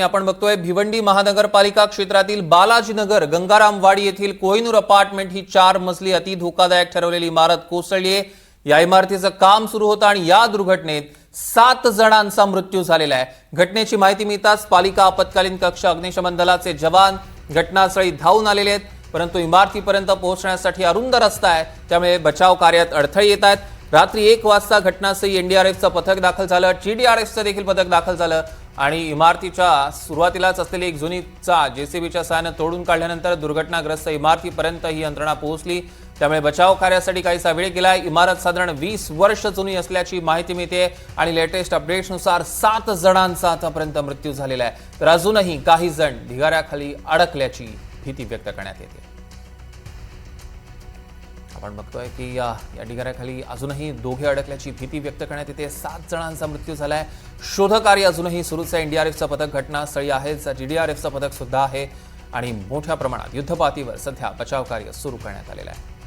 आपण बघतोय भिवंडी महानगरपालिका क्षेत्रातील बालाजीनगर गंगारामवाडी येथील कोहिनूर अपार्टमेंट ही 4 मजली अति धोकादायक ठरवलेली इमारत कोसळली आहे। या इमारतीचं काम सुरू होतं आणि या दुर्घटनेत 7 जणांचा मृत्यू झालेला आहे। घटनेची माहिती मिळताच पालिका आपत्कालीन कक्ष अग्निशमन दलाचे जवान घटनास्थळी धावून आलेले आहेत, परंतु इमारतीपर्यंत पोहोचण्यासाठी अरुंद रस्ता आहे, त्यामुळे बचाव कार्यात अडथळे येत आहेत। रात्री 1 वाजता घटनास्थळी एनडीआरएफचं पथक दाखल झालं, टीडीआरएफचं देखील पथक दाखल झालं आणि इमारतीच्या सुरुवातीलाच असलेली एक जुनी जेसीबीच्या सहाय्याने तोडून काढल्यानंतर दुर्घटनाग्रस्त इमारतीपर्यंत ही यंत्रणा पोहोचली, त्यामुळे बचाव कार्यासाठी काहीसा वेळ गेला। इमारत साधारण 20 वर्ष जुनी असल्याची माहिती मिळते आणि लेटेस्ट अपडेट्सनुसार 7 जणांचा आतापर्यंत मृत्यू झालेला आहे, तर अजूनही काही जण ढिगाऱ्याखाली अडकल्याची भीती व्यक्त करण्यात येते। आपण बघतोय की या ढिगाऱ्याखाली अजूनही दोघे अडकल्याची भीती व्यक्त करण्यात येते। 7 जणांचा मृत्यू झालाय। शोधकार्य अजूनही सुरूच आहे। एनडीआरएफचं पथक घटनास्थळी आहे, जीडीआरएफचं पथक सुद्धा आहे आणि मोठ्या प्रमाणात युद्धपातळीवर सध्या बचाव कार्य सुरू करण्यात आलेलं आहे।